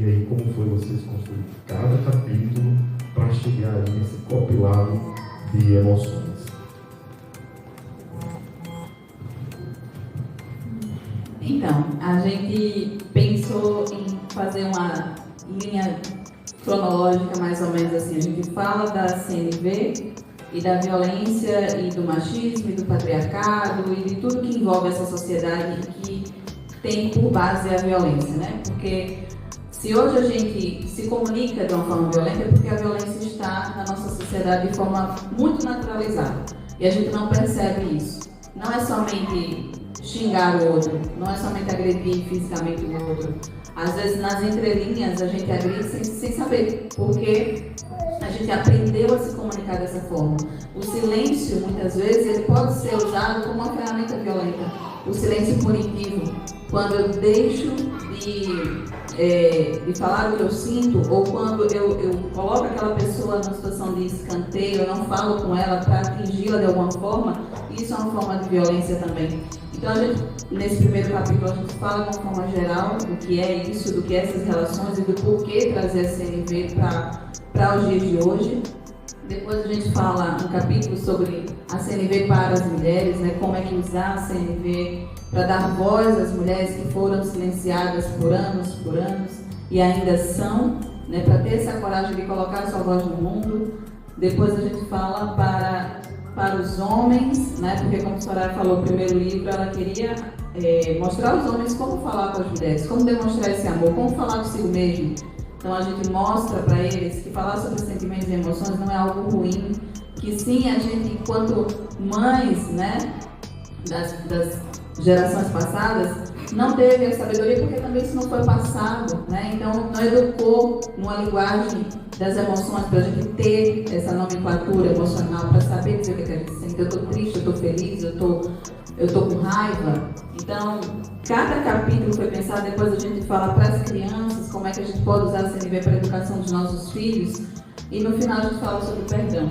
E aí, como foi vocês construir cada capítulo para chegar ali nesse compilado de emoções? Então, a gente pensou em fazer uma linha cronológica mais ou menos assim. A gente fala da CNV e da violência e do machismo e do patriarcado e de tudo que envolve essa sociedade que tem por base a violência, né? Porque se hoje a gente se comunica de uma forma violenta é porque a violência está na nossa sociedade de forma muito naturalizada e a gente não percebe isso. Não é somente xingar o outro, não é somente agredir fisicamente o outro. Às vezes, nas entrelinhas, a gente agride sem saber, porque a gente aprendeu a se comunicar dessa forma. O silêncio, muitas vezes, ele pode ser usado como uma ferramenta violenta. O silêncio punitivo, quando eu deixo de falar o que eu sinto, ou quando eu coloco aquela pessoa numa situação de escanteio, eu não falo com ela para atingi-la de alguma forma, isso é uma forma de violência também. Então, a gente, nesse primeiro capítulo, a gente fala de uma forma geral do que é isso, do que é essas relações e do porquê trazer a CNV para os dias de hoje. Depois a gente fala um capítulo sobre a CNV para as mulheres, né? Como é que usar a CNV para dar voz às mulheres que foram silenciadas por anos e ainda são, né? Para ter essa coragem de colocar a sua voz no mundo. Depois a gente fala para os homens, né? Porque como a Soraya falou, o primeiro livro, ela queria mostrar aos homens como falar com as mulheres, como demonstrar esse amor, como falar consigo mesmo. Então a gente mostra para eles que falar sobre sentimentos e emoções não é algo ruim, que sim, a gente, enquanto mães, né, das gerações passadas, não teve a sabedoria porque também isso não foi passado, né? Então não educou numa linguagem das emoções para a gente ter essa nomenclatura emocional, para saber dizer o que a gente sente. Eu estou triste, eu estou feliz, eu estou com raiva. Então, cada capítulo foi pensado, depois a gente fala para as crianças como é que a gente pode usar a CNV para a educação dos nossos filhos, e no final a gente fala sobre o perdão,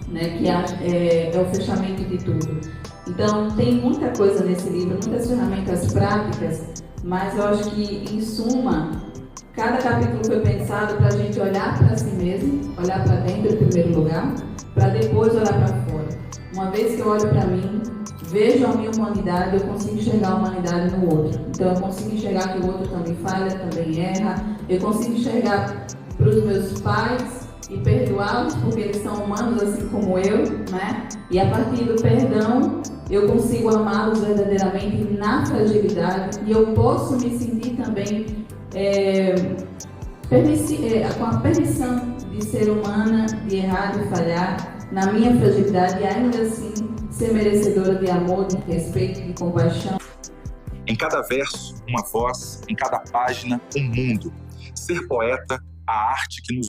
né, que é o fechamento de tudo. Então, tem muita coisa nesse livro, muitas ferramentas práticas, mas eu acho que, em suma, cada capítulo foi pensado para a gente olhar para si mesmo, olhar para dentro em primeiro lugar, para depois olhar para fora. Uma vez que eu olho para mim, vejo a minha humanidade, eu consigo enxergar a humanidade no outro. Então, eu consigo enxergar que o outro também falha, também erra. Eu consigo enxergar para os meus pais e perdoá-los, porque eles são humanos assim como eu, né? E a partir do perdão, eu consigo amá-los verdadeiramente na fragilidade, e eu posso me sentir também com a permissão de ser humana, de errar, de falhar, na minha fragilidade, e ainda assim ser merecedora de amor, de respeito, de compaixão. Em cada verso, uma voz, em cada página, um mundo. Ser poeta, a arte que nos